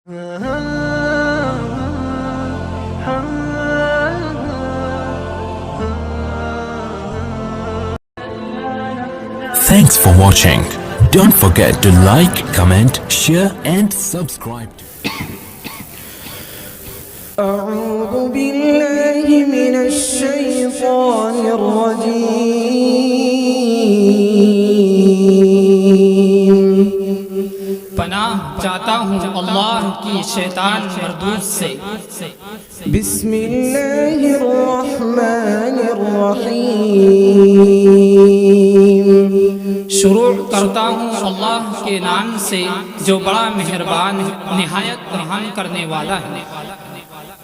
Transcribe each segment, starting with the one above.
Thanks for watching. Don't forget to like, comment, share and subscribe. أعوذ بالله من الشيطان الرجيم पनाह चाहता हूँ अल्लाह की शैतान मरदूद से। بسم الله الرحمن الرحيم शुरू करता हूँ अल्लाह के नाम से जो बड़ा मेहरबान निहायत रहम करने वाला है।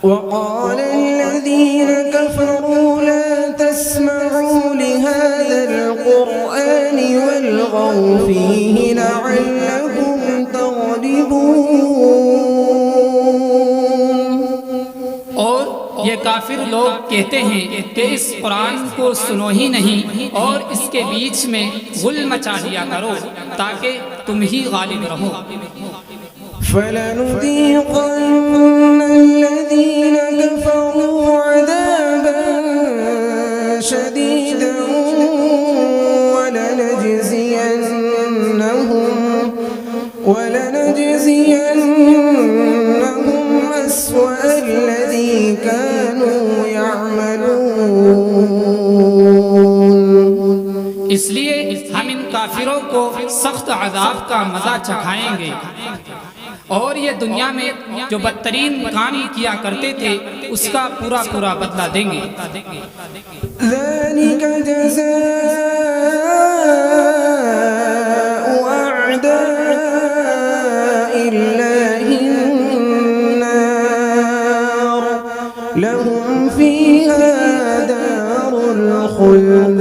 وقال الذين كفروا لا تسمعوا لهذا القرآن والغوا فيه لعلكم تغلبون और ये काफिर लोग कहते हैं कि इस कुरान को सुनो ही नहीं और इसके बीच में गुल मचा दिया करो ताकि तुम ही गालिब रहो। فلنذيقن الذين كفروا عذابا شديدا ولنجزينهم أسوأ الذي كانوا يعملون इसलिए हम इन काफिरों को सख्त अजाब का मजा चखाएंगे और ये दुनिया में जो बदतरीन काम किया करते थे उसका पूरा पूरा बदला देंगे। ذلك جزاء أعداء الله النار لهم فيها دار الخلد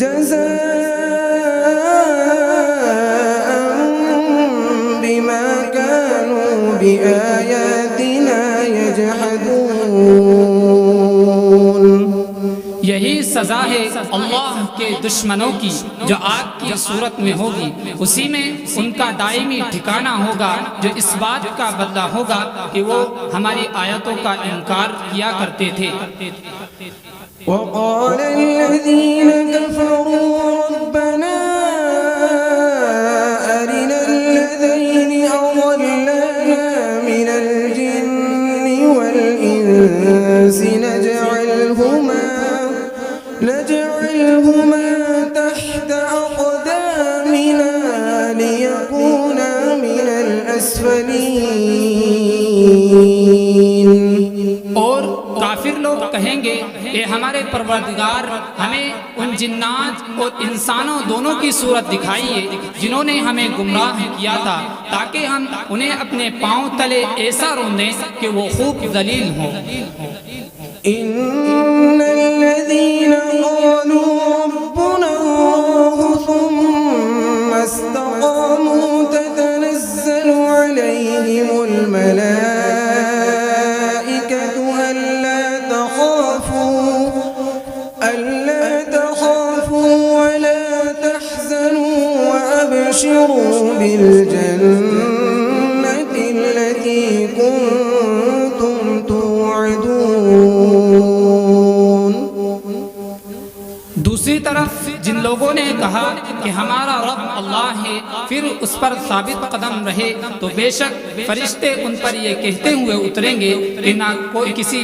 جزاء بما كانوا بآياتنا يجحدون यही सजा है अल्लाह के दुश्मनों की जो आग की सूरत में होगी, उसी में उनका दायमी ठिकाना होगा जो इस बात का बदला होगा कि वो हमारी आयतों का इनकार किया करते थे। وقال الذين كفروا ربنا أرنا الذين أضلانا من الجن والإنس نجعلهما تحت أقدامنا ليكونا من الأسفلين और काफिर लोग कहेंगे कि हमारे परवरदिगार हमें उन जिन्नात और इंसानों दोनों की सूरत दिखाइए जिन्होंने हमें गुमराह किया था ताकि हम उन्हें अपने पांव तले ऐसा रोंदें कि वो खूब जलील हों। إن الذين قالوا ربنا الله ثم استقاموا تتنزل عليهم الملائكة ألا تخافوا ولا تحزنوا وأبشروا بالجنة التي كنتم توعدون। दूसरी तरफ जिन लोगों ने कहा कि हमारा रब अल्लाह है फिर उस पर साबित कदम रहे तो बेशक फरिश्ते उन पर ये कहते हुए उतरेंगे कि ना किसी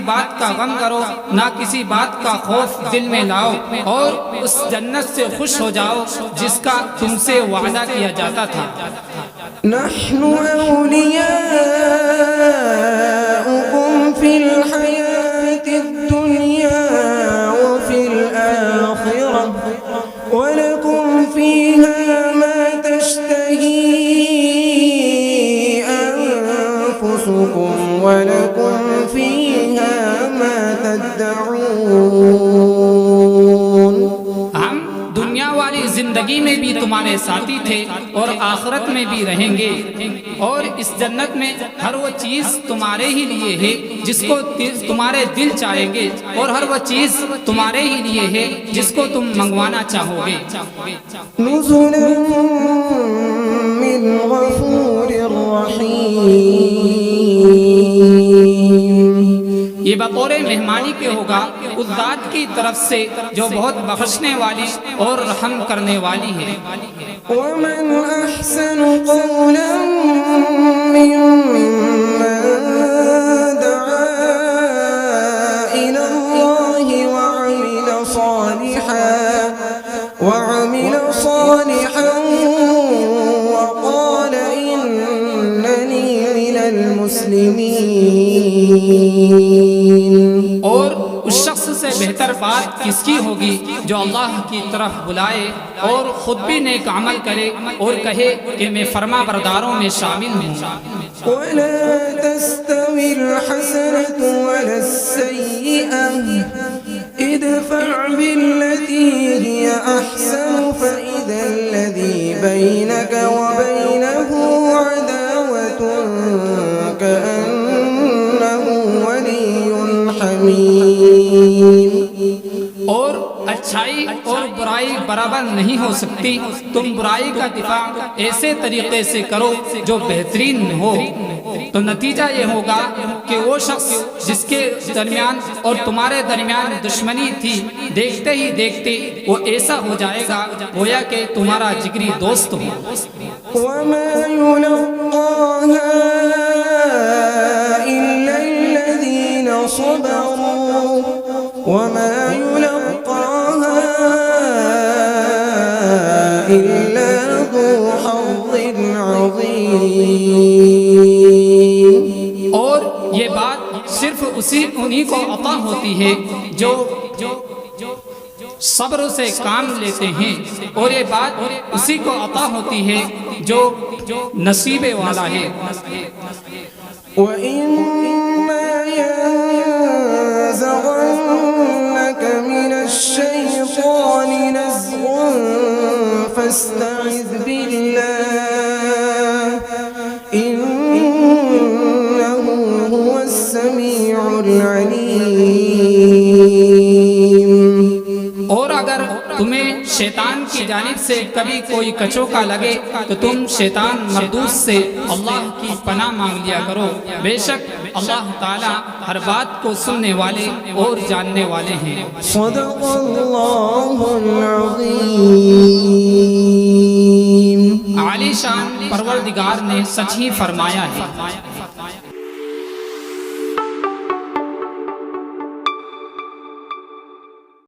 बात का गम करो, ना किसी बात का खौफ दिल में लाओ और उस जन्नत से खुश हो जाओ जिसका तुमसे वादा किया जाता था। نحن أولياؤكم في الحياة الدنيا وفي الآخرة ولكم فيها ما تشتهي أنفسكم ولكم فيها ما تدعون। हम दुनिया वाली जिंदगी में भी तुम्हारे साथी थे और आखिरत में भी रहेंगे और इस जन्नत में हर वो चीज तुम्हारे ही लिए है जिसको तुम्हारे दिल चाहेंगे और हर वो चीज तुम्हारे ही लिए है जिसको तुम मंगवाना चाहोगे। नुज़ुलन मिन गफूर बतौर मेहमानी के होगा उस ज़ात की तरफ से जो बहुत बख्शने वाली और रहम करने वाली है। ومن أحسن قولا ممن دعا إلى الله وعمل صالحا وقال إنني من المسلمين। और उस शख्स से बेहतर बात किसकी होगी जो अल्लाह की तरफ बुलाए और खुद भी नेक अमल करे और कहे कि मैं फरमा बरदारों में शामिल हूँ। ولا تستوي الحسنة ولا السيئة ادفع بالتي هي أحسن فإذا الذي بينك وبينه عداوة كأنه ولي حميم। और अच्छाई और बुराई बराबर नहीं हो सकती, तुम बुराई का दिफा ऐसे तरीके से करो जो बेहतरीन हो, तो नतीजा ये होगा कि वो शख्स जिसके दरमियान और तुम्हारे दरमियान दुश्मनी थी, देखते ही देखते वो ऐसा हो जाएगा गोया कि तुम्हारा जिगरी दोस्त हो। وما يلقاها إلا الذين صبروا وما يلقاها إلا ذو حظ عظيم। और ये बात सिर्फ उन्हीं को अता होती है जो सब्र से काम लेते हैं, और ये बात उसी को अता होती है जो नसीबे वाला है। وإما ينزغنك من الشيطان نزغ فاستعذ بالله إنه هو السميع العليم। और अगर तुम्हें शैतान की जानिब से कभी कोई कचोका लगे तो तुम शैतान मरदूस से अल्लाह की पनाह मांग लिया करो, बेशक अल्लाह ताला हर बात को सुनने वाले और जानने वाले हैं। सदक़ल्लाहुल अज़ीम। आलीशान परवरदिगार ने सच ही फरमाया है।